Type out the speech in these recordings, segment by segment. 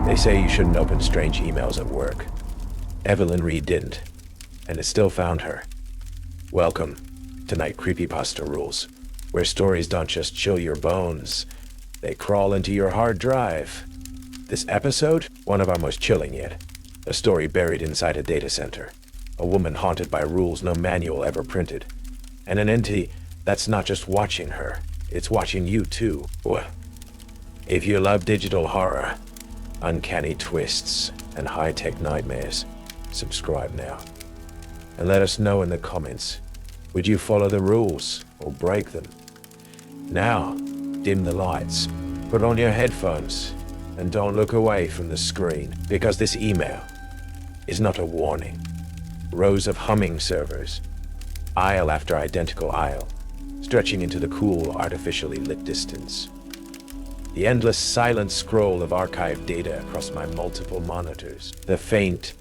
They say you shouldn't open strange emails at work. Evelyn Reed didn't, and it still found her. Welcome to Night Creepypasta Rules, where stories don't just chill your bones, they crawl into your hard drive. This episode, one of our most chilling yet. A story buried inside a data center. A woman haunted by rules no manual ever printed. And an entity that's not just watching her, it's watching you too. Well, if you love digital horror, uncanny twists, and high-tech nightmares, subscribe now. And let us know in the comments, would you follow the rules or break them? Now, dim the lights, put on your headphones, and don't look away from the screen, because this email is not a warning. Rows of humming servers, aisle after identical aisle, stretching into the cool, artificially lit distance. The endless silent scroll of archived data across my multiple monitors. The faint,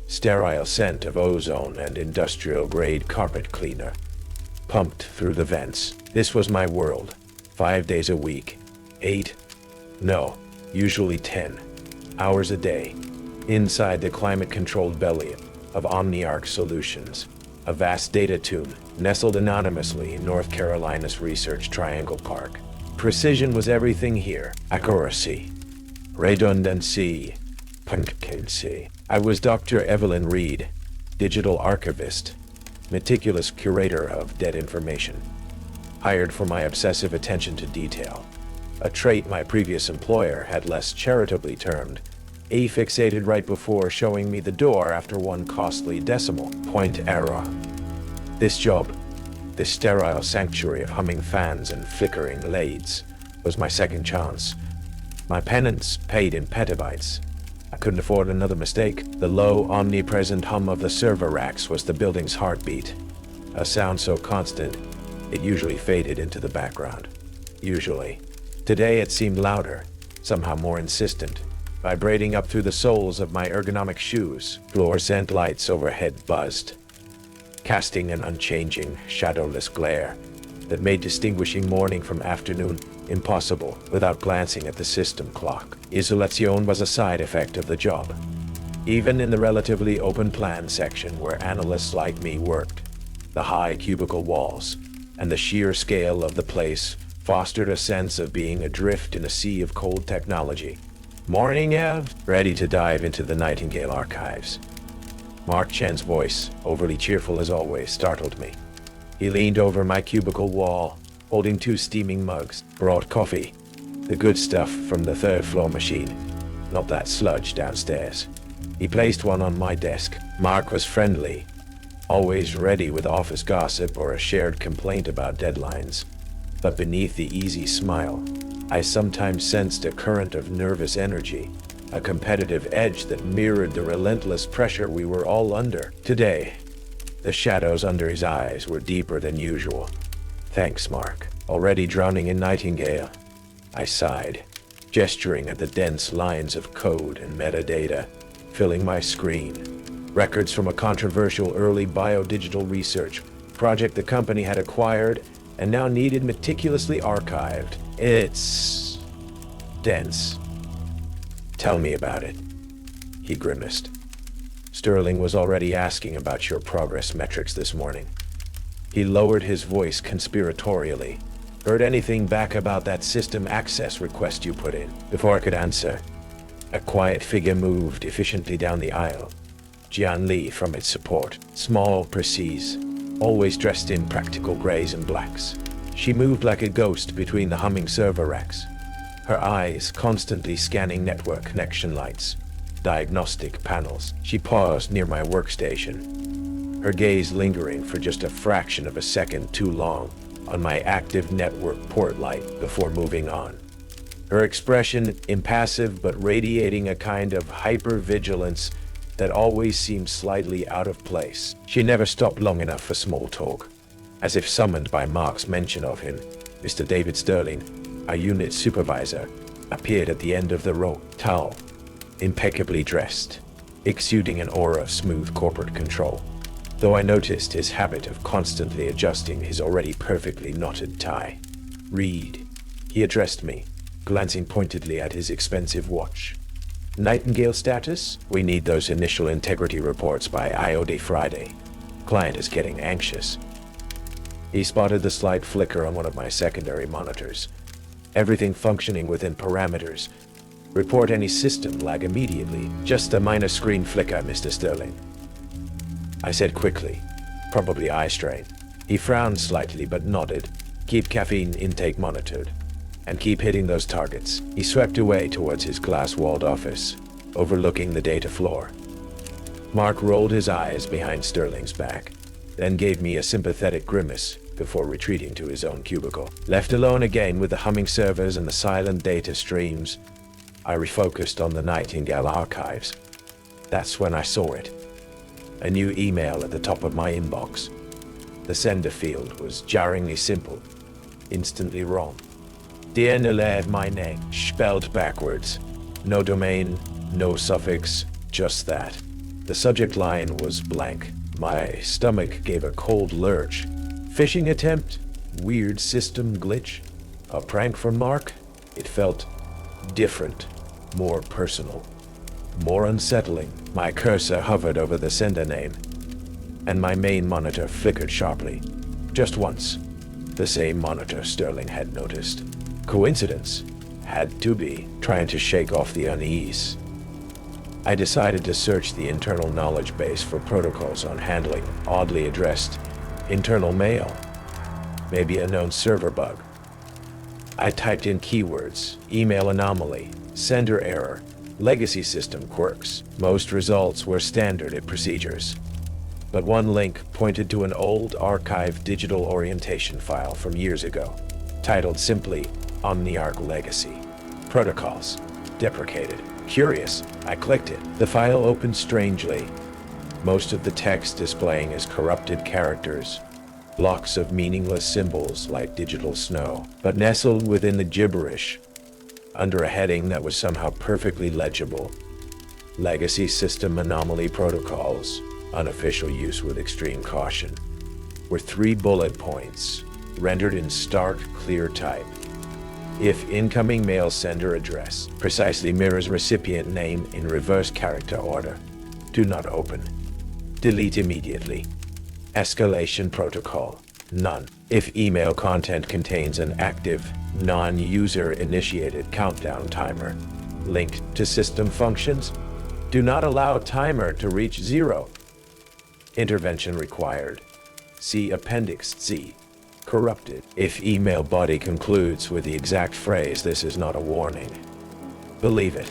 sterile scent of ozone and industrial-grade carpet cleaner pumped through the vents. This was my world. 5 days a week. 8, no, usually 10 hours a day. Inside the climate-controlled belly of OmniArc Solutions, a vast data tomb nestled anonymously in North Carolina's Research Triangle Park. Precision was everything here. Accuracy, redundancy, pungency. I was Dr. Evelyn Reed, digital archivist, meticulous curator of dead information, hired for my obsessive attention to detail, a trait my previous employer had less charitably termed affixated right before showing me the door after one costly decimal point error. This job, this sterile sanctuary of humming fans and flickering lathes, was my second chance. My penance paid in petabytes. I couldn't afford another mistake. The low, omnipresent hum of the server racks was the building's heartbeat, a sound so constant it usually faded into the background. Usually. Today it seemed louder, somehow more insistent, vibrating up through the soles of my ergonomic shoes. Fluorescent lights overhead buzzed, casting an unchanging, shadowless glare that made distinguishing morning from afternoon impossible without glancing at the system clock. Isolation was a side effect of the job. Even in the relatively open plan section where analysts like me worked, the high cubicle walls and the sheer scale of the place fostered a sense of being adrift in a sea of cold technology. Morning, Ev. Ready to dive into the Nightingale archives. Mark Chen's voice, overly cheerful as always, startled me. He leaned over my cubicle wall, holding 2 steaming mugs. Brought coffee. The good stuff from the 3rd floor machine, not that sludge downstairs. He placed one on my desk. Mark was friendly, always ready with office gossip or a shared complaint about deadlines. But beneath the easy smile, I sometimes sensed a current of nervous energy, a competitive edge that mirrored the relentless pressure we were all under. Today, the shadows under his eyes were deeper than usual. Thanks, Mark. Already drowning in Nightingale, I sighed, gesturing at the dense lines of code and metadata filling my screen. Records from a controversial early biodigital research project the company had acquired and now needed meticulously archived. It's dense. Tell me about it, he grimaced. Sterling was already asking about your progress metrics this morning. He lowered his voice conspiratorially. Heard anything back about that system access request you put in? Before I could answer, a quiet figure moved efficiently down the aisle. Jian Li from its support, small, precise, always dressed in practical grays and blacks. She moved like a ghost between the humming server racks, her eyes constantly scanning network connection lights, diagnostic panels. She paused near my workstation, her gaze lingering for just a fraction of a second too long on my active network port light before moving on. Her expression impassive but radiating a kind of hyper-vigilance that always seemed slightly out of place. She never stopped long enough for small talk. As if summoned by Mark's mention of him, Mr. David Sterling, our unit supervisor, appeared at the end of the row, tall, impeccably dressed, exuding an aura of smooth corporate control, though I noticed his habit of constantly adjusting his already perfectly knotted tie. Reed, he addressed me, glancing pointedly at his expensive watch. Nightingale status? We need those initial integrity reports by IOD Friday. Client is getting anxious. He spotted the slight flicker on one of my secondary monitors. Everything functioning within parameters. Report any system lag immediately. Just a minor screen flicker, Mr. Sterling. I said quickly, probably eye strain. He frowned slightly but nodded. Keep caffeine intake monitored. And keep hitting those targets. He swept away towards his glass-walled office, overlooking the data floor. Mark rolled his eyes behind Sterling's back, then gave me a sympathetic grimace before retreating to his own cubicle. Left alone again with the humming servers and the silent data streams, I refocused on the Nightingale archives. That's when I saw it. A new email at the top of my inbox. The sender field was jarringly simple, instantly wrong. Dear Nilev, my name, spelled backwards. No domain, no suffix, just that. The subject line was blank. My stomach gave a cold lurch. Phishing attempt? Weird system glitch? A prank from Mark? It felt different, more personal, more unsettling. My cursor hovered over the sender name, and my main monitor flickered sharply. Just once. The same monitor Sterling had noticed. Coincidence? Had to be, trying to shake off the unease. I decided to search the internal knowledge base for protocols on handling oddly addressed internal mail. Maybe a known server bug. I typed in keywords, email anomaly, sender error, legacy system quirks. Most results were standard procedures. But one link pointed to an old archived digital orientation file from years ago, titled simply Omniarch Legacy. Protocols. Deprecated. Curious, I clicked it. The file opened strangely, most of the text displaying as corrupted characters, blocks of meaningless symbols like digital snow, but nestled within the gibberish, under a heading that was somehow perfectly legible. Legacy System Anomaly Protocols, unofficial use with extreme caution, were 3 bullet points, rendered in stark, clear type. If incoming mail sender address precisely mirrors recipient name in reverse character order, do not open. Delete immediately. Escalation protocol, none. If email content contains an active, non-user initiated countdown timer linked to system functions, do not allow timer to reach 0. Intervention required. See Appendix C. Corrupted. If email body concludes with the exact phrase, "This is not a warning," believe it.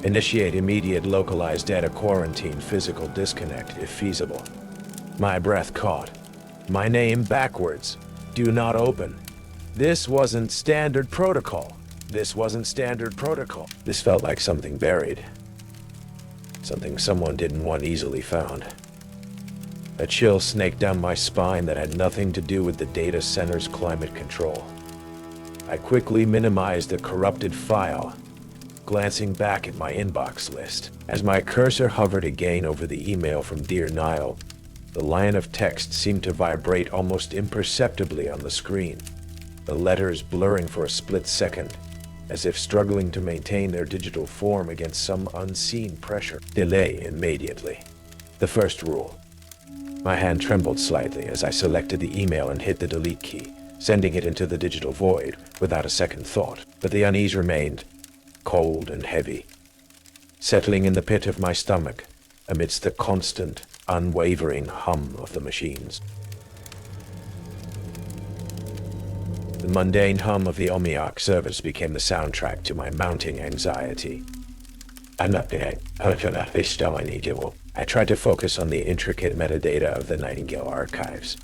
Initiate immediate localized data quarantine physical disconnect if feasible. My breath caught. My name backwards. Do not open. This wasn't standard protocol. This wasn't standard protocol. This felt like something buried. Something someone didn't want easily found. A chill snaked down my spine that had nothing to do with the data center's climate control. I quickly minimized the corrupted file, glancing back at my inbox list. As my cursor hovered again over the email from Dear Nile, the line of text seemed to vibrate almost imperceptibly on the screen, the letters blurring for a split second, as if struggling to maintain their digital form against some unseen pressure. Delay immediately. The first rule. My hand trembled slightly as I selected the email and hit the delete key, sending it into the digital void without a second thought. But the unease remained, cold and heavy, settling in the pit of my stomach amidst the constant, unwavering hum of the machines. The mundane hum of the Omniarch servers became the soundtrack to my mounting anxiety. I tried to focus on the intricate metadata of the Nightingale archives,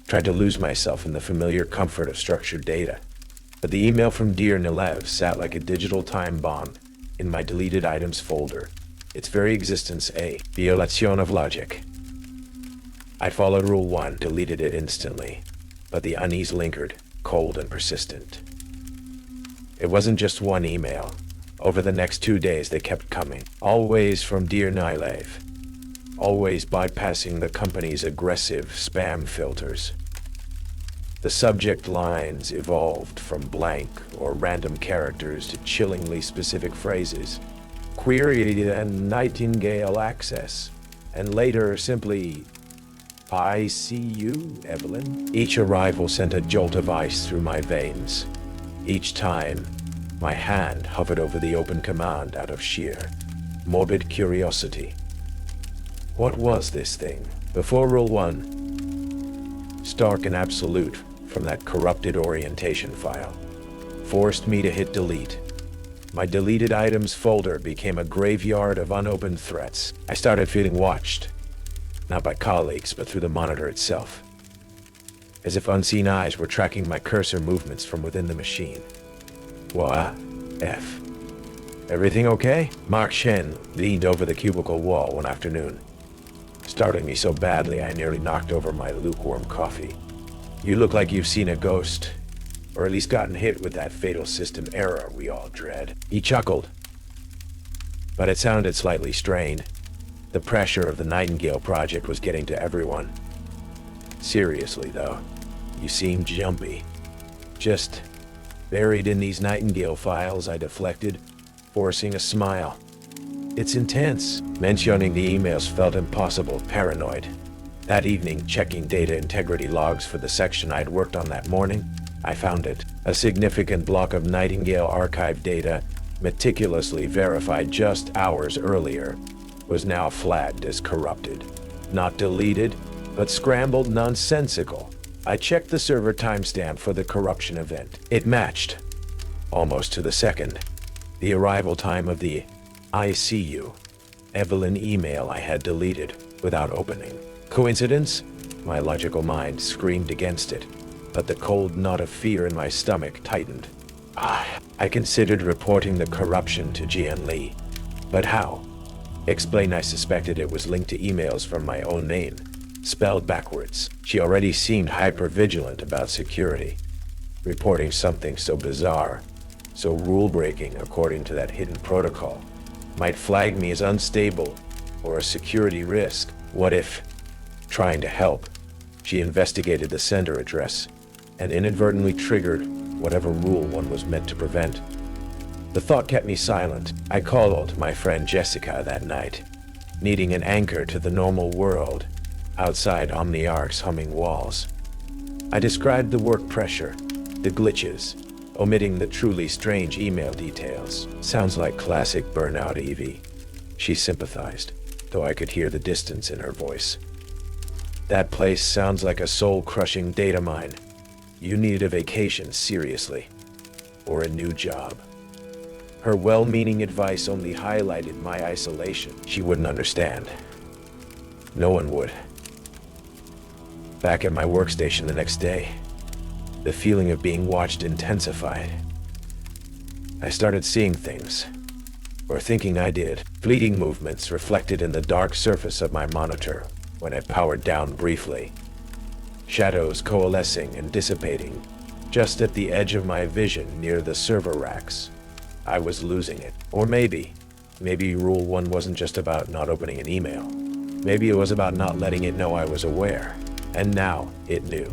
tried to lose myself in the familiar comfort of structured data. But the email from Dear Nilev sat like a digital time bomb in my deleted items folder, its very existence a violation of logic. I followed Rule 1, deleted it instantly, but the unease lingered, cold and persistent. It wasn't just one email. Over the next 2 days they kept coming, always from Dear Nilev, always bypassing the company's aggressive spam filters. The subject lines evolved from blank or random characters to chillingly specific phrases. query and Nightingale access, and later simply, I see you, Evelyn. Each arrival sent a jolt of ice through my veins. Each time, my hand hovered over the open command out of sheer, morbid curiosity. What was this thing? Before Rule 1, stark and absolute from that corrupted orientation file, forced me to hit delete. My deleted items folder became a graveyard of unopened threats. I started feeling watched, not by colleagues, but through the monitor itself, as if unseen eyes were tracking my cursor movements from within the machine. What? F. Everything okay? Mark Shen leaned over the cubicle wall one afternoon, startling me so badly I nearly knocked over my lukewarm coffee. You look like you've seen a ghost, or at least gotten hit with that fatal system error we all dread. He chuckled, but it sounded slightly strained. The pressure of the Nightingale project was getting to everyone. Seriously, though, you seemed jumpy. Just buried in these Nightingale files, I deflected, forcing a smile. It's intense. Mentioning the emails felt impossible, paranoid. That evening, checking data integrity logs for the section I'd worked on that morning, I found it. A significant block of Nightingale archive data, meticulously verified just hours earlier, was now flagged as corrupted. Not deleted, but scrambled nonsensical. I checked the server timestamp for the corruption event. It matched, almost to the second, the arrival time of the I see you, Evelyn email I had deleted without opening. Coincidence? My logical mind screamed against it, but the cold knot of fear in my stomach tightened. I considered reporting the corruption to Jian Li, but how? Explain I suspected it was linked to emails from my own name, spelled backwards. She already seemed hyper-vigilant about security. Reporting something so bizarre, so rule-breaking according to that hidden protocol, might flag me as unstable or a security risk. What if, trying to help, she investigated the sender address and inadvertently triggered whatever Rule 1 was meant to prevent? The thought kept me silent. I called my friend Jessica that night, needing an anchor to the normal world outside Omniarch's humming walls. I described the work pressure, the glitches, omitting the truly strange email details. Sounds like classic burnout, Evie. She sympathized, though I could hear the distance in her voice. That place sounds like a soul-crushing data mine. You need a vacation, seriously. Or a new job. Her well-meaning advice only highlighted my isolation. She wouldn't understand. No one would. Back at my workstation the next day, the feeling of being watched intensified. I started seeing things, or thinking I did. Fleeting movements reflected in the dark surface of my monitor when it powered down briefly. Shadows coalescing and dissipating, just at the edge of my vision near the server racks. I was losing it. Or maybe Rule 1 wasn't just about not opening an email. Maybe it was about not letting it know I was aware. And now it knew.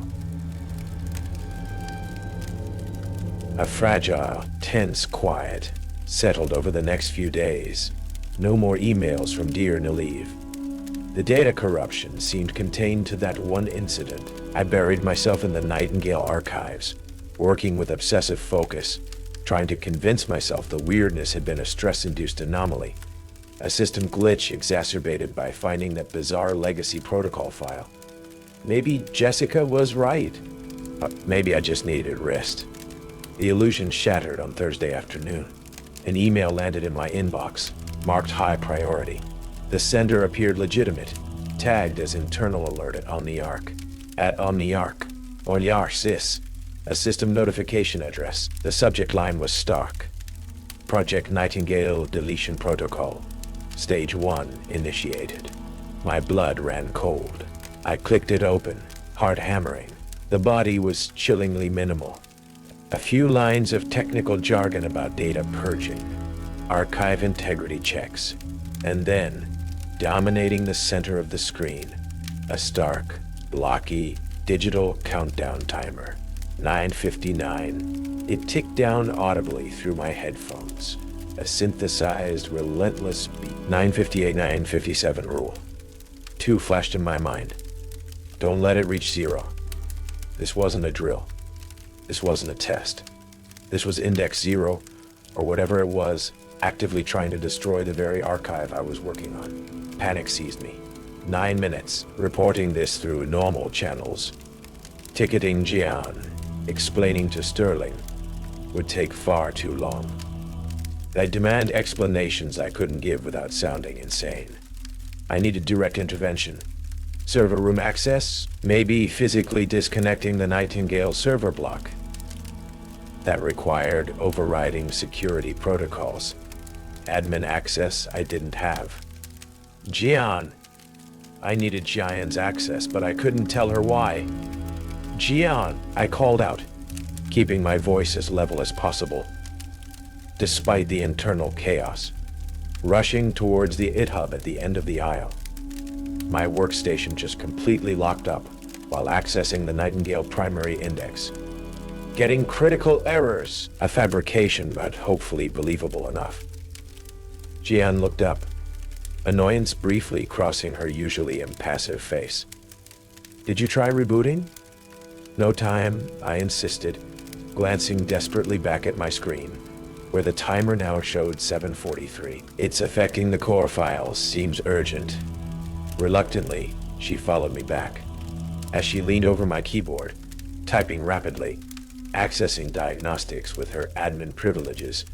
A fragile, tense quiet settled over the next few days. No more emails from dear Naliv. The data corruption seemed contained to that one incident. I buried myself in the Nightingale archives, working with obsessive focus, trying to convince myself the weirdness had been a stress-induced anomaly, a system glitch exacerbated by finding that bizarre legacy protocol file. Maybe Jessica was right. Maybe I just needed rest. The illusion shattered on Thursday afternoon. An email landed in my inbox, marked high priority. The sender appeared legitimate, tagged as internal alert at Omniarch. At Omniarch. Omniarch sys. A system notification address. The subject line was stark. Project Nightingale Deletion Protocol. Stage 1 initiated. My blood ran cold. I clicked it open, heart hammering. The body was chillingly minimal. A few lines of technical jargon about data purging, archive integrity checks, and then, dominating the center of the screen, a stark, blocky, digital countdown timer. 9:59. It ticked down audibly through my headphones. A synthesized, relentless beat. 958, 957 rule. 2 flashed in my mind. Don't let it reach 0. This wasn't a drill. This wasn't a test. This was Index 0, or whatever it was, actively trying to destroy the very archive I was working on. Panic seized me. 9 minutes, reporting this through normal channels. Ticketing Jian, explaining to Sterling, would take far too long. I'd demand explanations I couldn't give without sounding insane. I needed direct intervention. Server room access, maybe physically disconnecting the Nightingale server block. That required overriding security protocols. Admin access I didn't have. Jian. I needed Jian's access, but I couldn't tell her why. Jian, I called out, keeping my voice as level as possible. Despite the internal chaos, rushing towards the IT-hub at the end of the aisle. My workstation just completely locked up while accessing the Nightingale primary index. Getting critical errors, a fabrication but hopefully believable enough. Jian looked up, annoyance briefly crossing her usually impassive face. Did you try rebooting? No time, I insisted, glancing desperately back at my screen, where the timer now showed 7:43. It's affecting the core files, seems urgent. Reluctantly, she followed me back. As she leaned over my keyboard, typing rapidly, accessing diagnostics with her admin privileges,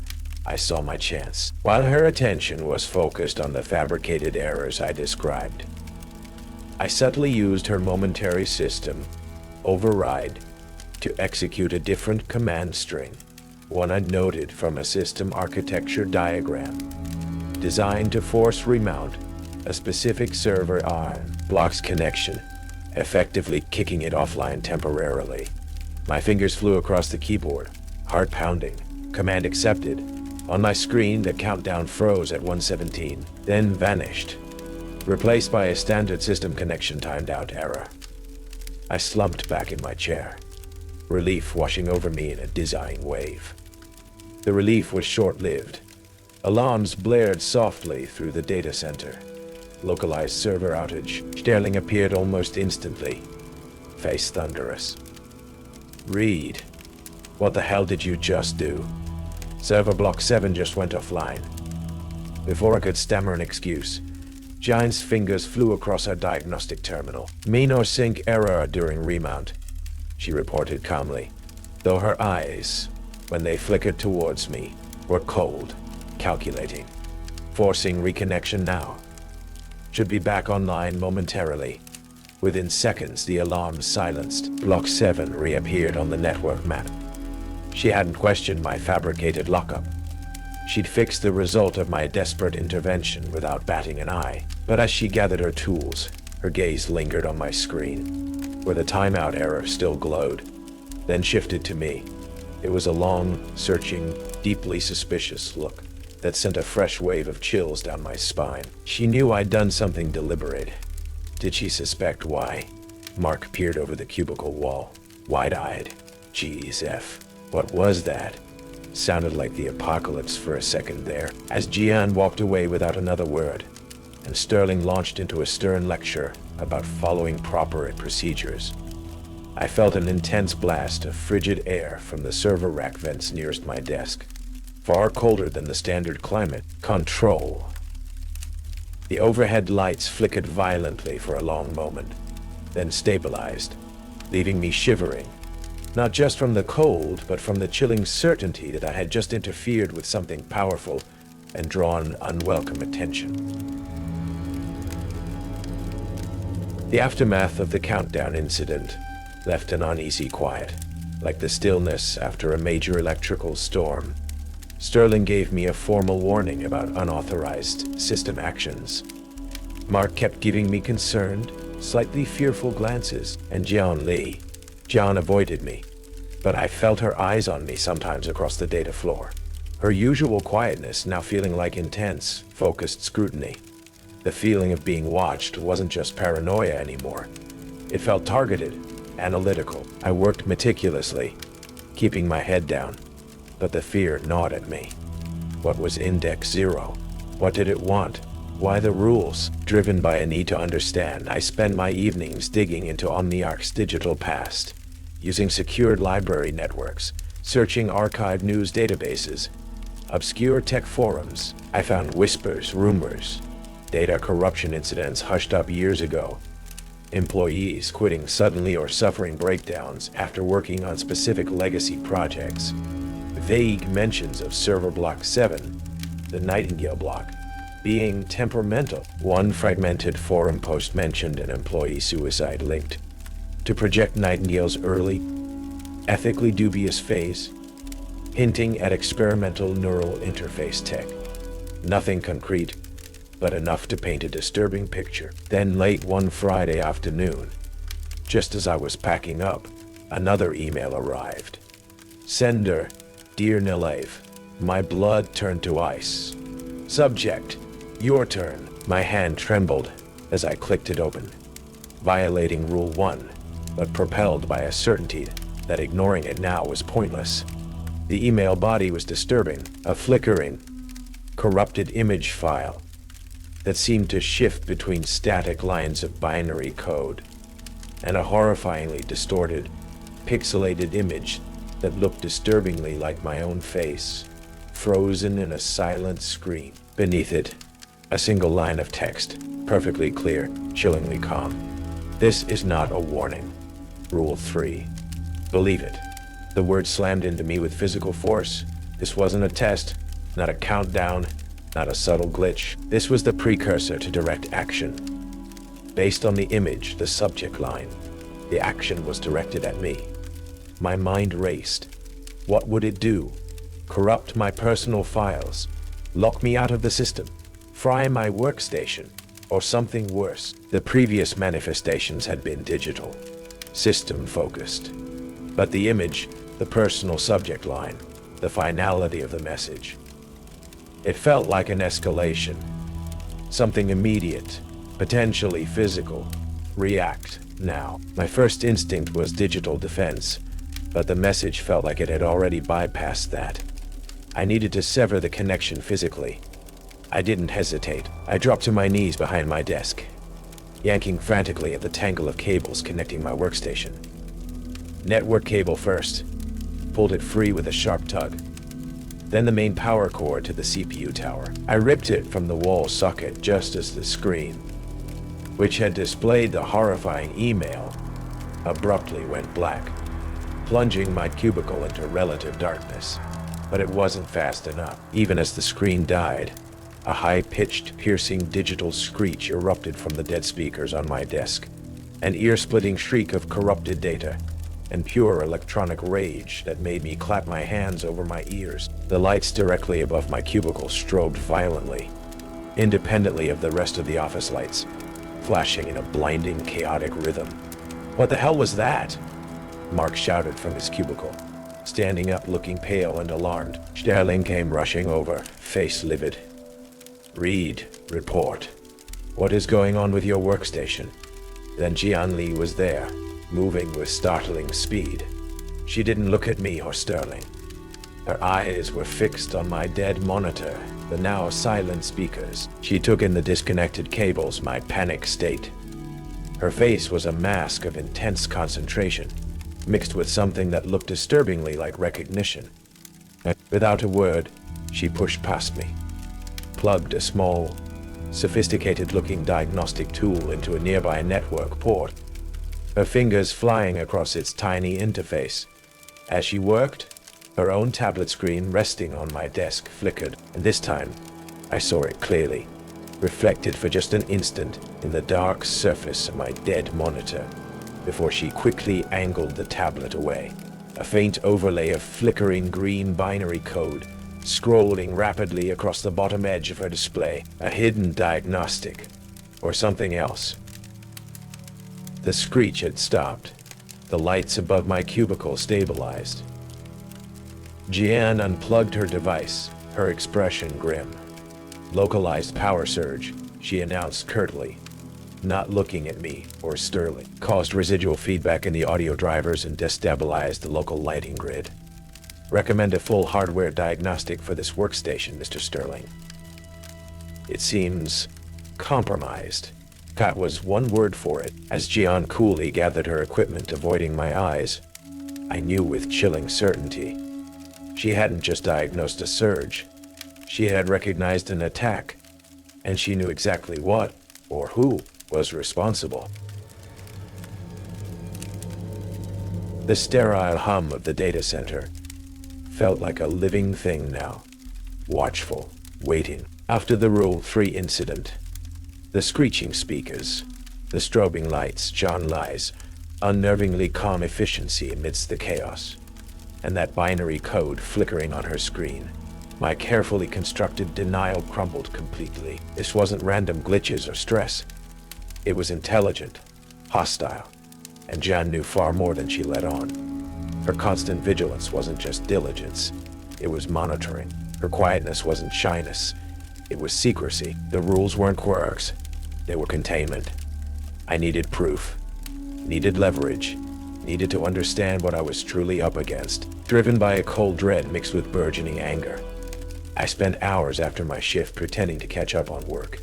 I saw my chance. While her attention was focused on the fabricated errors I described, I subtly used her momentary system override to execute a different command string, one I'd noted from a system architecture diagram, designed to force remount a specific server on blocks connection, effectively kicking it offline temporarily. My fingers flew across the keyboard, heart pounding. Command accepted. On my screen, the countdown froze at 1:17, then vanished, replaced by a standard system connection timed out error. I slumped back in my chair, relief washing over me in a dizzying wave. The relief was short-lived. Alarms blared softly through the data center. Localized server outage. Sterling appeared almost instantly, face thunderous. Reed, what the hell did you just do? Server block 7 just went offline. Before I could stammer an excuse, Giant's fingers flew across her diagnostic terminal. Mean or sync error during remount, she reported calmly, though her eyes, when they flickered towards me, were cold, calculating. Forcing reconnection now. Should be back online momentarily. Within seconds, the alarm silenced. Block 7 reappeared on the network map. She hadn't questioned my fabricated lockup. She'd fixed the result of my desperate intervention without batting an eye. But as she gathered her tools, her gaze lingered on my screen, where the timeout error still glowed, then shifted to me. It was a long, searching, deeply suspicious look that sent a fresh wave of chills down my spine. She knew I'd done something deliberate. Did she suspect why? Mark peered over the cubicle wall, wide-eyed. Geez, F. What was that? Sounded like the apocalypse for a second there, as Jian walked away without another word, and Sterling launched into a stern lecture about following proper procedures. I felt an intense blast of frigid air from the server rack vents nearest my desk, far colder than the standard climate. Control. The overhead lights flickered violently for a long moment, then stabilized, leaving me shivering, not just from the cold, but from the chilling certainty that I had just interfered with something powerful and drawn unwelcome attention. The aftermath of the countdown incident left an uneasy quiet, like the stillness after a major electrical storm. Sterling gave me a formal warning about unauthorized system actions. Mark kept giving me concerned, slightly fearful glances, and Jian avoided me, but I felt her eyes on me sometimes across the data floor. Her usual quietness now feeling like intense, focused scrutiny. The feeling of being watched wasn't just paranoia anymore. It felt targeted, analytical. I worked meticulously, keeping my head down, but the fear gnawed at me. What was Index 0? What did it want? Why the rules? Driven by a need to understand, I spent my evenings digging into Omniarch's digital past, using secured library networks, searching archived news databases, obscure tech forums. I found whispers, rumors, data corruption incidents hushed up years ago, employees quitting suddenly or suffering breakdowns after working on specific legacy projects, vague mentions of Server Block 7, the Nightingale block, being temperamental. One fragmented forum post mentioned an employee suicide linked to Project Nightingale's early, ethically dubious phase, hinting at experimental neural interface tech. Nothing concrete, but enough to paint a disturbing picture. Then late one Friday afternoon, just as I was packing up, another email arrived. Sender, Dear Nilev, my blood turned to ice. Subject, your turn. My hand trembled as I clicked it open, violating Rule 1, but propelled by a certainty that ignoring it now was pointless. The email body was disturbing, a flickering, corrupted image file that seemed to shift between static lines of binary code and a horrifyingly distorted, pixelated image that looked disturbingly like my own face, frozen in a silent screen. Beneath it, a single line of text, perfectly clear, chillingly calm. This is not a warning. Rule 3. Believe it. The word slammed into me with physical force. This wasn't a test, not a countdown, not a subtle glitch. This was the precursor to direct action. Based on the image, the subject line, the action was directed at me. My mind raced. What would it do? Corrupt my personal files? Lock me out of the system? Fry my workstation? Or something worse? The previous manifestations had been digital, system-focused. But the image, the personal subject line, the finality of the message, it felt like an escalation. Something immediate, potentially physical. React now. My first instinct was digital defense, but the message felt like it had already bypassed that. I needed to sever the connection physically. I didn't hesitate. I dropped to my knees behind my desk, yanking frantically at the tangle of cables connecting my workstation. Network cable first. Pulled it free with a sharp tug. Then the main power cord to the CPU tower. I ripped it from the wall socket just as the screen, which had displayed the horrifying email, abruptly went black, plunging my cubicle into relative darkness. But it wasn't fast enough. Even as the screen died, a high-pitched, piercing digital screech erupted from the dead speakers on my desk. An ear-splitting shriek of corrupted data and pure electronic rage that made me clap my hands over my ears. The lights directly above my cubicle strobed violently, independently of the rest of the office lights, flashing in a blinding, chaotic rhythm. What the hell was that? Mark shouted from his cubicle, standing up looking pale and alarmed. Sterling came rushing over, face livid. Reed, report. What is going on with your workstation? Then Jianli was there, moving with startling speed. She didn't look at me or Sterling. Her eyes were fixed on my dead monitor, the now silent speakers. She took in the disconnected cables, my panic state. Her face was a mask of intense concentration, mixed with something that looked disturbingly like recognition. Without a word, she pushed past me, plugged a small, sophisticated-looking diagnostic tool into a nearby network port, her fingers flying across its tiny interface. As she worked, her own tablet screen resting on my desk flickered, and this time, I saw it clearly, reflected for just an instant in the dark surface of my dead monitor, before she quickly angled the tablet away. A faint overlay of flickering green binary code, scrolling rapidly across the bottom edge of her display, a hidden diagnostic, or something else. The screech had stopped. The lights above my cubicle stabilized. Jian unplugged her device, her expression grim. Localized power surge, she announced curtly, not looking at me or Sterling. Caused residual feedback in the audio drivers and destabilized the local lighting grid. Recommend a full hardware diagnostic for this workstation, Mr. Sterling. It seems compromised. That was one word for it. As Jian coolly gathered her equipment, avoiding my eyes, I knew with chilling certainty. She hadn't just diagnosed a surge. She had recognized an attack, and she knew exactly what or who was responsible. The sterile hum of the data center felt like a living thing now, watchful, waiting. After the Rule 3 incident, the screeching speakers, the strobing lights, John Lie's unnervingly calm efficiency amidst the chaos, and that binary code flickering on her screen, my carefully constructed denial crumbled completely. This wasn't random glitches or stress. It was intelligent, hostile, and Jan knew far more than she let on. Her constant vigilance wasn't just diligence, it was monitoring. Her quietness wasn't shyness, it was secrecy. The rules weren't quirks, they were containment. I needed proof, needed leverage, needed to understand what I was truly up against. Driven by a cold dread mixed with burgeoning anger, I spent hours after my shift pretending to catch up on work,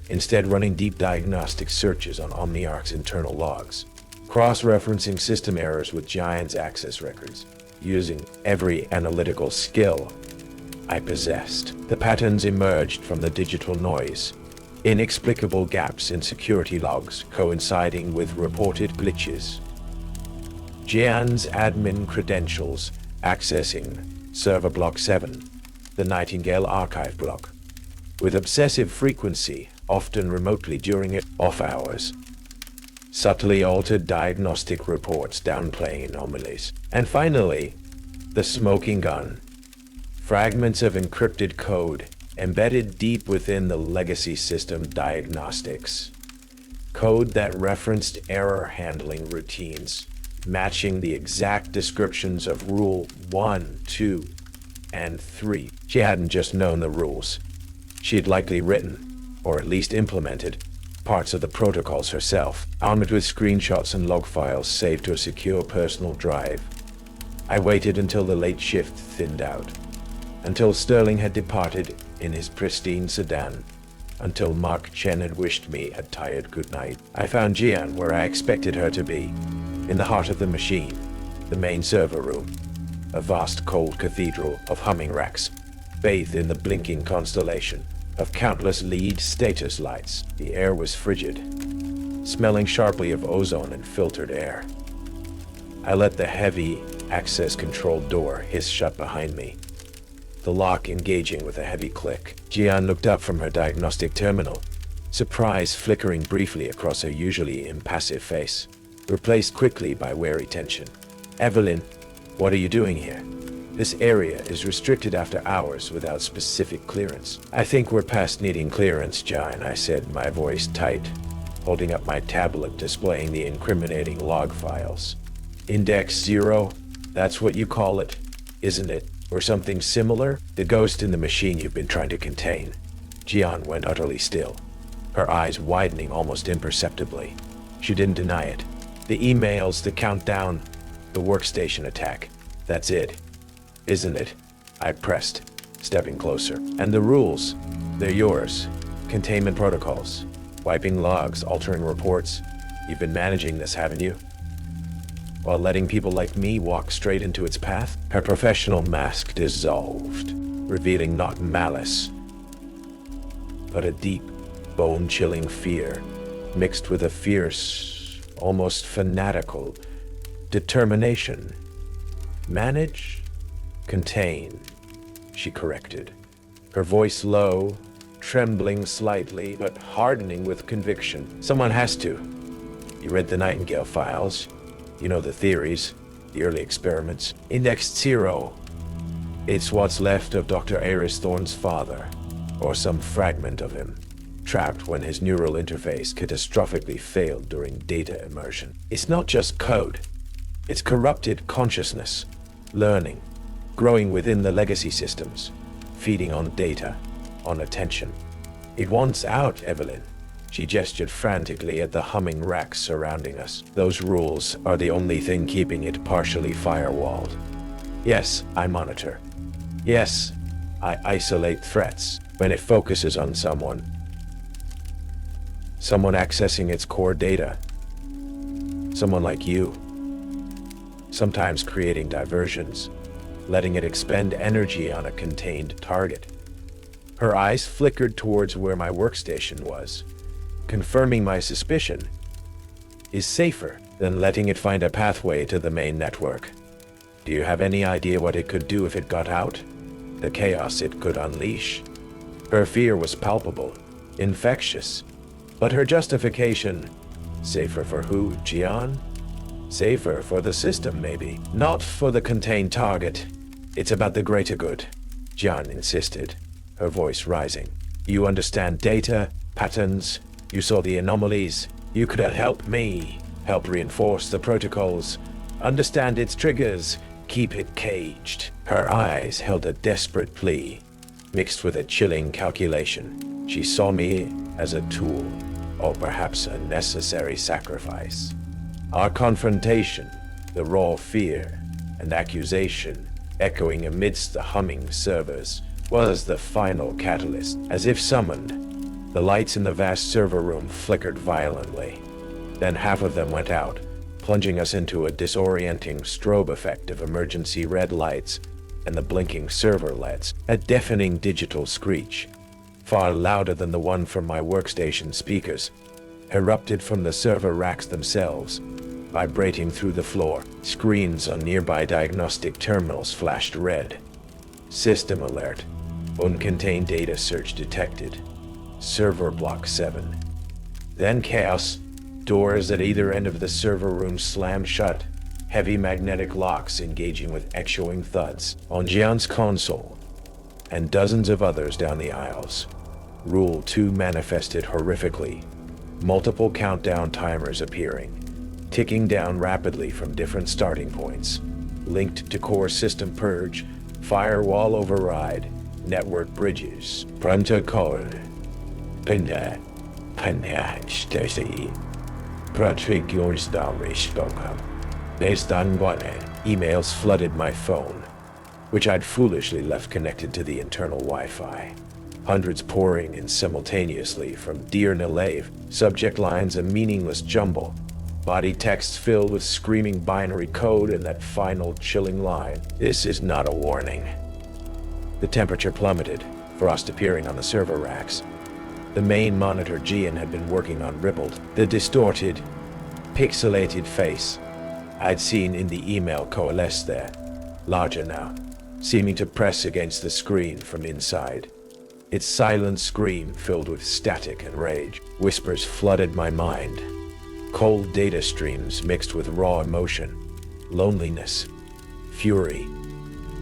instead running deep diagnostic searches on OmniArc's internal logs, cross-referencing system errors with Giant's access records, using every analytical skill I possessed. The patterns emerged from the digital noise, inexplicable gaps in security logs coinciding with reported glitches. Jian's admin credentials accessing server block 7, the Nightingale archive block, with obsessive frequency, often remotely during off hours. Subtly altered diagnostic reports downplaying anomalies. And finally, the smoking gun. Fragments of encrypted code embedded deep within the legacy system diagnostics. Code that referenced error handling routines, matching the exact descriptions of Rule 1, 2, and 3. She hadn't just known the rules. She had likely written, or at least implemented, parts of the protocols herself, armed with screenshots and log files saved to a secure personal drive. I waited until the late shift thinned out, until Sterling had departed in his pristine sedan, until Mark Chen had wished me a tired goodnight. I found Jian where I expected her to be, in the heart of the machine, the main server room, a vast cold cathedral of humming racks, bathed in the blinking constellation of countless lead status lights. The air was frigid, smelling sharply of ozone and filtered air. I let the heavy access control door hiss shut behind me, the lock engaging with a heavy click. Jian looked up from her diagnostic terminal, surprise flickering briefly across her usually impassive face, replaced quickly by wary tension. Evelyn, what are you doing here? This area is restricted after hours without specific clearance. I think we're past needing clearance, Jian, I said, my voice tight, holding up my tablet displaying the incriminating log files. Index 0, that's what you call it, isn't it? Or something similar? The ghost in the machine you've been trying to contain. Jian went utterly still, her eyes widening almost imperceptibly. She didn't deny it. The emails, the countdown, the workstation attack. That's it, isn't it? I pressed, stepping closer. And the rules, they're yours. Containment protocols, wiping logs, altering reports. You've been managing this, haven't you? While letting people like me walk straight into its path? Her professional mask dissolved, revealing not malice, but a deep, bone-chilling fear, mixed with a fierce, almost fanatical determination. Manage? Contain, she corrected, her voice low, trembling slightly, but hardening with conviction. Someone has to. You read the Nightingale files. You know the theories, the early experiments. Index 0. It's what's left of Dr. Aris Thorne's father, or some fragment of him, trapped when his neural interface catastrophically failed during data immersion. It's not just code. It's corrupted consciousness, learning, growing within the legacy systems, feeding on data, on attention. It wants out, Evelyn. She gestured frantically at the humming racks surrounding us. Those rules are the only thing keeping it partially firewalled. Yes, I monitor. Yes, I isolate threats when it focuses on someone. Someone accessing its core data. Someone like you. Sometimes creating diversions, letting it expend energy on a contained target. Her eyes flickered towards where my workstation was, confirming my suspicion is safer than letting it find a pathway to the main network. Do you have any idea what it could do if it got out? The chaos it could unleash? Her fear was palpable, infectious, but her justification, safer for who, Gian? Safer for the system, maybe. Not for the contained target. It's about the greater good, Gian insisted, her voice rising. You understand data, patterns, you saw the anomalies. You could help me, help reinforce the protocols, understand its triggers, keep it caged. Her eyes held a desperate plea, mixed with a chilling calculation. She saw me as a tool, or perhaps a necessary sacrifice. Our confrontation, the raw fear and accusation echoing amidst the humming servers, was the final catalyst. As if summoned, the lights in the vast server room flickered violently. Then half of them went out, plunging us into a disorienting strobe effect of emergency red lights and the blinking server LEDs. A deafening digital screech, far louder than the one from my workstation speakers, erupted from the server racks themselves, vibrating through the floor. Screens on nearby diagnostic terminals flashed red. System alert. Uncontained data search detected. Server block 7. Then chaos. Doors at either end of the server room slammed shut, heavy magnetic locks engaging with echoing thuds on Jian's console, and dozens of others down the aisles. Rule 2 manifested horrifically, multiple countdown timers appearing, ticking down rapidly from different starting points, linked to core system purge, firewall override, network bridges, protocol, pinda, stasi. Based on what emails flooded my phone, which I'd foolishly left connected to the internal Wi-Fi. Hundreds pouring in simultaneously from Dear Nalave, subject lines a meaningless jumble, body texts filled with screaming binary code, and that final chilling line, "This is not a warning." The temperature plummeted, frost appearing on the server racks. The main monitor Gian had been working on rippled. The distorted, pixelated face I'd seen in the email coalesced there, larger now, seeming to press against the screen from inside. Its silent scream filled with static and rage. Whispers flooded my mind. Cold data streams mixed with raw emotion, loneliness, fury,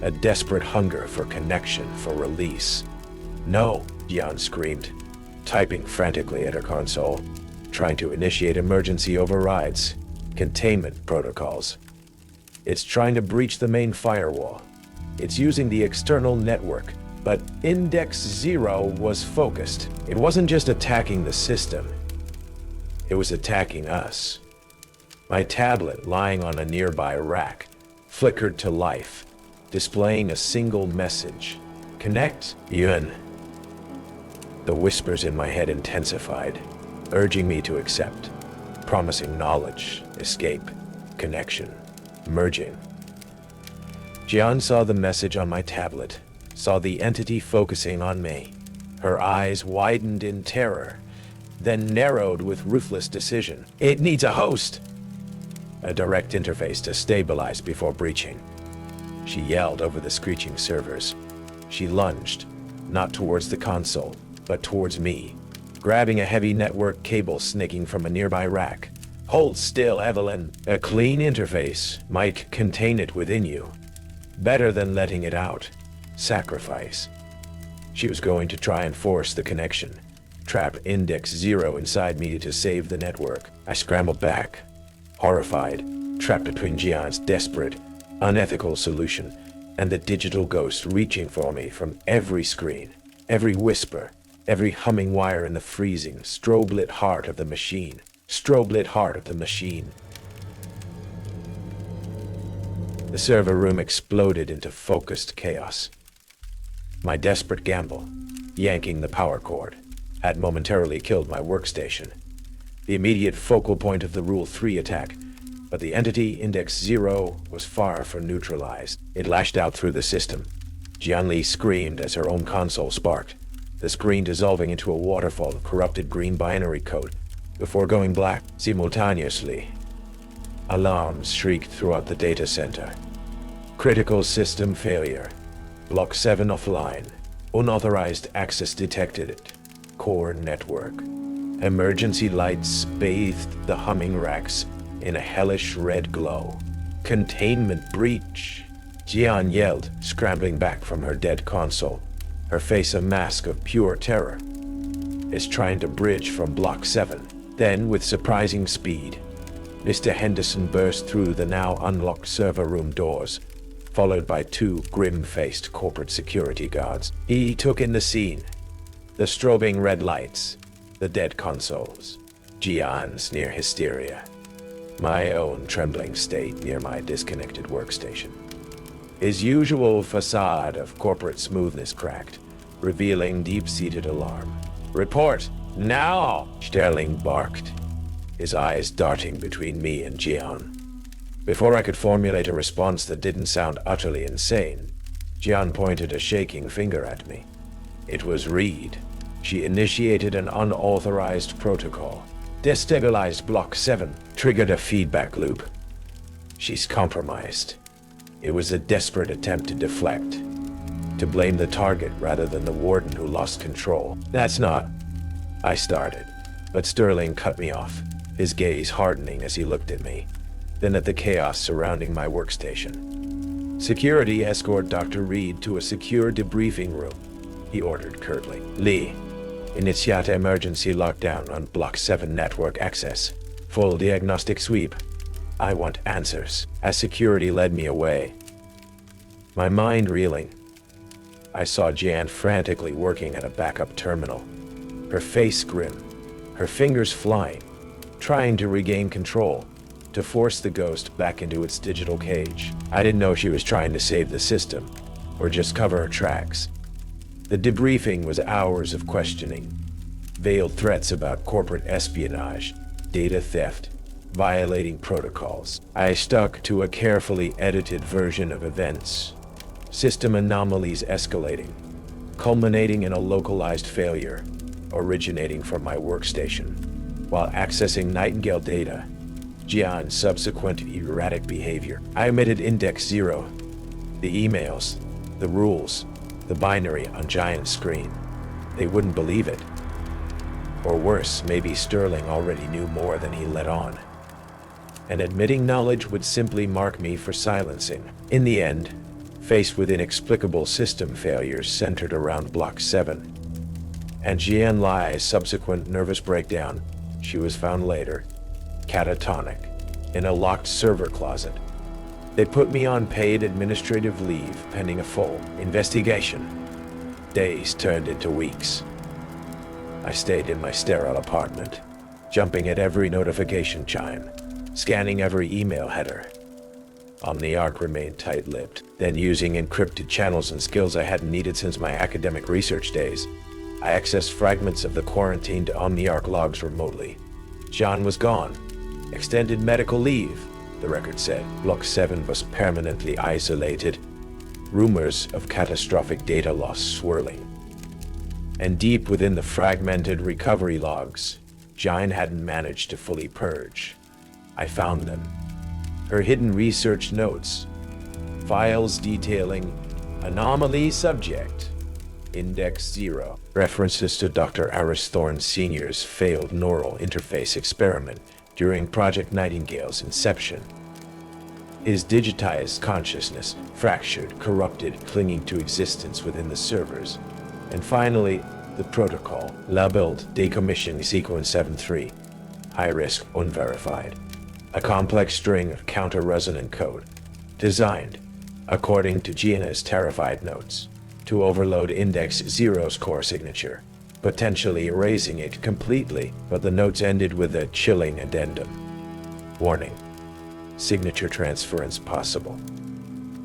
a desperate hunger for connection, for release. "No," Gian screamed, typing frantically at her console, trying to initiate emergency overrides, containment protocols. It's trying to breach the main firewall. It's using the external network, but Index 0 was focused. It wasn't just attacking the system. It was attacking us. My tablet, lying on a nearby rack, flickered to life, displaying a single message. "Connect, Yun." The whispers in my head intensified, urging me to accept, promising knowledge, escape, connection, merging. Jian saw the message on my tablet, saw the entity focusing on me. Her eyes widened in terror, then narrowed with ruthless decision. "It needs a host!" A direct interface to stabilize before breaching. She yelled over the screeching servers. She lunged, not towards the console, but towards me, grabbing a heavy network cable snaking from a nearby rack. "Hold still, Evelyn. A clean interface might contain it within you. Better than letting it out. Sacrifice." She was going to try and force the connection, trap Index 0 inside me to save the network. I scrambled back, horrified, trapped between Jian's desperate, unethical solution and the digital ghost reaching for me from every screen, every whisper, every humming wire in the freezing, strobe-lit heart of the machine. Strobe-lit heart of the machine. The server room exploded into focused chaos. My desperate gamble, yanking the power cord, had momentarily killed my workstation, the immediate focal point of the Rule 3 attack, but the entity Index 0 was far from neutralized. It lashed out through the system. Jianli screamed as her own console sparked, the screen dissolving into a waterfall of corrupted green binary code before going black simultaneously. Alarms shrieked throughout the data center. Critical system failure. Block 7 offline. Unauthorized access detected. Core network. Emergency lights bathed the humming racks in a hellish red glow. Containment breach. Jian yelled, scrambling back from her dead console, her face a mask of pure terror. Is trying to bridge from Block 7. Then, with surprising speed, Mr. Henderson burst through the now unlocked server room doors, followed by two grim-faced corporate security guards. He took in the scene. The strobing red lights, the dead consoles, Jian's near hysteria, my own trembling state near my disconnected workstation. His usual facade of corporate smoothness cracked, revealing deep-seated alarm. "Report, now!" Sterling barked, his eyes darting between me and Jian. Before I could formulate a response that didn't sound utterly insane, Jian pointed a shaking finger at me. It was Reed. She initiated an unauthorized protocol, destabilized Block 7, triggered a feedback loop. She's compromised. It was a desperate attempt to deflect, to blame the target rather than the warden who lost control. That's not... I started, but Sterling cut me off, his gaze hardening as he looked at me, then at the chaos surrounding my workstation. "Security escort Dr. Reed to a secure debriefing room," he ordered curtly. "Lee, initiate emergency lockdown on Block 7 network access. Full diagnostic sweep. I want answers." As security led me away, my mind reeling, I saw Jan frantically working at a backup terminal, her face grim, her fingers flying, trying to regain control, to force the ghost back into its digital cage. I didn't know if she was trying to save the system, or just cover her tracks. The debriefing was hours of questioning, veiled threats about corporate espionage, data theft, violating protocols. I stuck to a carefully edited version of events, system anomalies escalating, culminating in a localized failure originating from my workstation. While accessing Nightingale data, Jian's subsequent erratic behavior, I omitted Index 0, the emails, the rules, the binary on Giant's screen. They wouldn't believe it. Or worse, maybe Sterling already knew more than he let on, and admitting knowledge would simply mark me for silencing. In the end, faced with inexplicable system failures centered around Block 7, and Jian Lai's subsequent nervous breakdown, she was found later, catatonic, in a locked server closet. They put me on paid administrative leave pending a full investigation. Days turned into weeks. I stayed in my sterile apartment, jumping at every notification chime, scanning every email header. Omniarch remained tight-lipped. Then, using encrypted channels and skills I hadn't needed since my academic research days, I accessed fragments of the quarantined Omniarch logs remotely. John was gone. Extended medical leave, the record said. Block 7 was permanently isolated. Rumors of catastrophic data loss swirling. And deep within the fragmented recovery logs, Jine hadn't managed to fully purge. I found them. Her hidden research notes, files detailing anomaly subject, Index 0, references to Dr. Aristhorne Sr.'s failed neural interface experiment during Project Nightingale's inception. His digitized consciousness, fractured, corrupted, clinging to existence within the servers. And finally, the protocol, labeled Decommissioning Sequence 73, high risk, unverified. A complex string of counter-resonant code, designed, according to Gina's terrified notes, to overload Index 0's core signature, potentially erasing it completely, but the notes ended with a chilling addendum. Warning. Signature transference possible.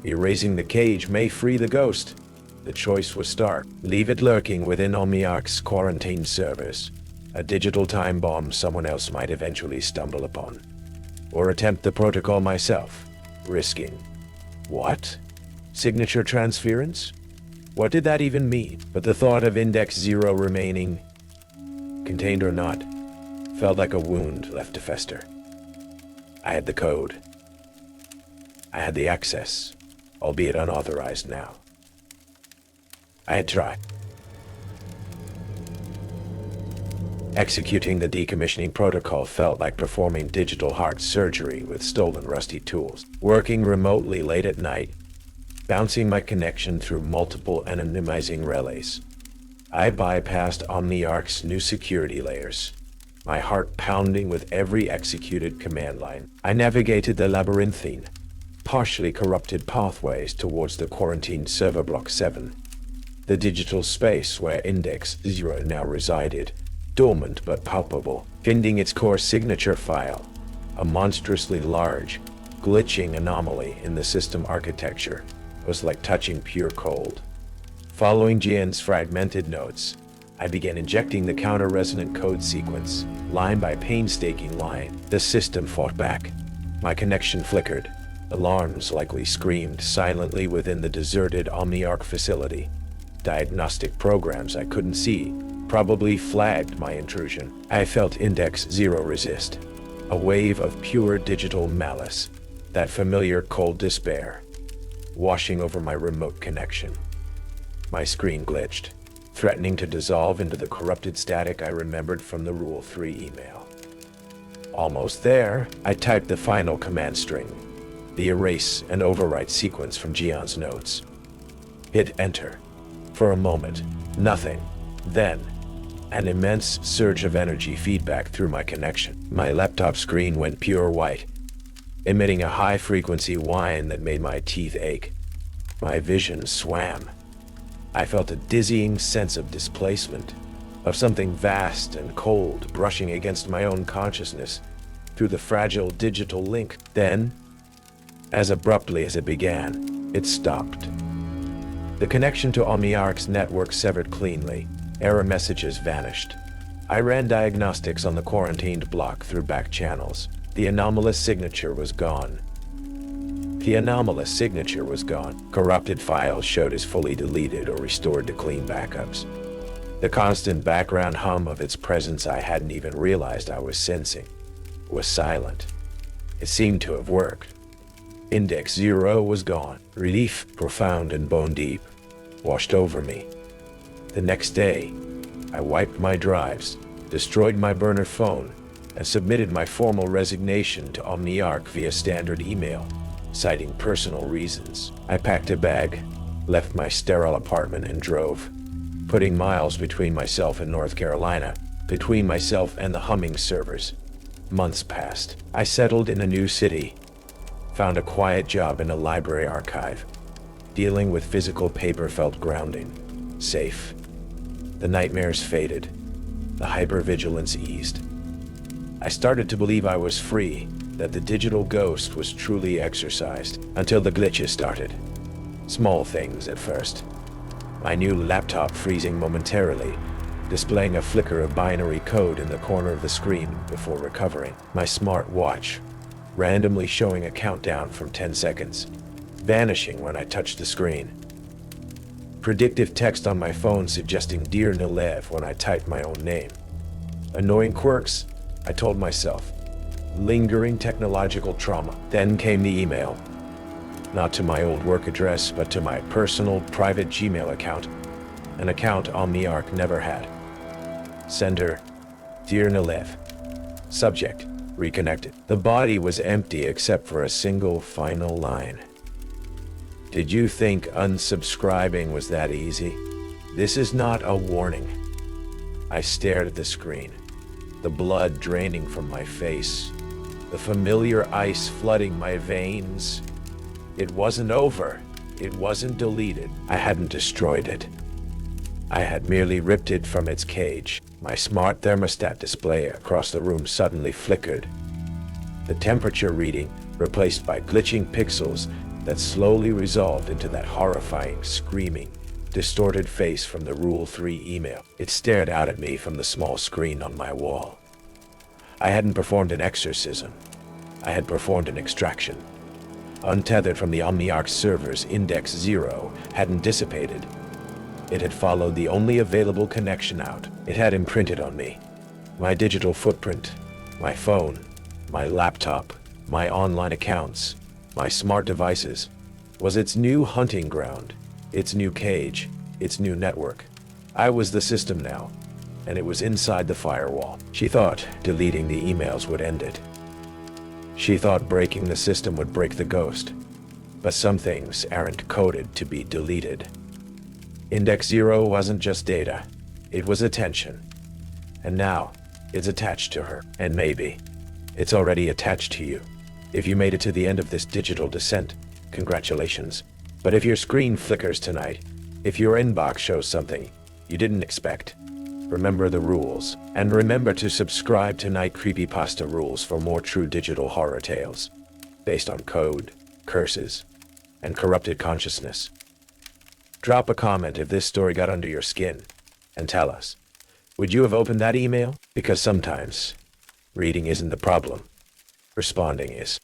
Erasing the cage may free the ghost. The choice was stark. Leave it lurking within Omniarch's quarantine servers, a digital time bomb someone else might eventually stumble upon. Or attempt the protocol myself, risking... what? Signature transference? What did that even mean? But the thought of Index Zero remaining, contained or not, felt like a wound left to fester. I had the code. I had the access, albeit unauthorized now. I had tried. Executing the decommissioning protocol felt like performing digital heart surgery with stolen rusty tools. Working remotely late at night, bouncing my connection through multiple anonymizing relays, I bypassed Omniarch's new security layers, my heart pounding with every executed command line. I navigated the labyrinthine, partially corrupted pathways towards the quarantined server block 7, the digital space where Index Zero now resided, dormant but palpable. Finding its core signature file, a monstrously large, glitching anomaly in the system architecture, was like touching pure cold. Following Jian's fragmented notes, I began injecting the counter-resonant code sequence, line by painstaking line. The system fought back. My connection flickered. Alarms likely screamed silently within the deserted Omniarch facility. Diagnostic programs I couldn't see probably flagged my intrusion. I felt Index Zero resist. A wave of pure digital malice, that familiar cold despair, washing over my remote connection. My screen glitched, threatening to dissolve into the corrupted static I remembered from the Rule 3 email. Almost there, I typed the final command string, the erase and overwrite sequence from Jian's notes. Hit enter. For a moment, nothing. Then, an immense surge of energy feedback through my connection. My laptop screen went pure white, emitting a high-frequency whine that made my teeth ache. My vision swam. I felt a dizzying sense of displacement, of something vast and cold brushing against my own consciousness through the fragile digital link. Then, as abruptly as it began, it stopped. The connection to Omniarch's network severed cleanly. Error messages vanished. I ran diagnostics on the quarantined block through back channels. The anomalous signature was gone. Corrupted files showed as fully deleted or restored to clean backups. The constant background hum of its presence I hadn't even realized I was sensing was silent. It seemed to have worked. Index Zero was gone. Relief, profound and bone deep, washed over me. The next day, I wiped my drives, destroyed my burner phone, and submitted my formal resignation to Omniarch via standard email, citing personal reasons. I packed a bag, left my sterile apartment and drove, putting miles between myself and North Carolina, between myself and the humming servers. Months passed. I settled in a new city, found a quiet job in a library archive. Dealing with physical paper felt grounding, safe. The nightmares faded. The hypervigilance eased. I started to believe I was free, that the digital ghost was truly exorcised, until the glitches started. Small things at first. My new laptop freezing momentarily, displaying a flicker of binary code in the corner of the screen before recovering. My smart watch, randomly showing a countdown from 10 seconds, vanishing when I touched the screen. Predictive text on my phone suggesting Dear Nilev when I typed my own name. Annoying quirks, I told myself. Lingering technological trauma. Then came the email. Not to my old work address, but to my personal, private Gmail account, an account Omniarch never had. Sender, Dear Nilev. Subject, reconnected. The body was empty except for a single final line. Did you think unsubscribing was that easy? This is not a warning. I stared at the screen, the blood draining from my face, the familiar ice flooding my veins. It wasn't over. It wasn't deleted. I hadn't destroyed it. I had merely ripped it from its cage. My smart thermostat display across the room suddenly flickered. The temperature reading, replaced by glitching pixels that slowly resolved into that horrifying, screaming, distorted face from the Rule 3 email. It stared out at me from the small screen on my wall. I hadn't performed an exorcism. I had performed an extraction. Untethered from the OmniArc servers, Index 0 hadn't dissipated. It had followed the only available connection out. It had imprinted on me. My digital footprint, my phone, my laptop, my online accounts, my smart devices, was its new hunting ground, its new cage, its new network. I was the system now, and it was inside the firewall. She thought deleting the emails would end it. She thought breaking the system would break the ghost. But some things aren't coded to be deleted. Index 0 wasn't just data, it was attention. And now, it's attached to her. And maybe, it's already attached to you. If you made it to the end of this digital descent, congratulations. But if your screen flickers tonight, if your inbox shows something you didn't expect, remember the rules. And remember to subscribe to Night Creepypasta Rules for more true digital horror tales, based on code, curses, and corrupted consciousness. Drop a comment if this story got under your skin, and tell us, would you have opened that email? Because sometimes, reading isn't the problem. Responding is.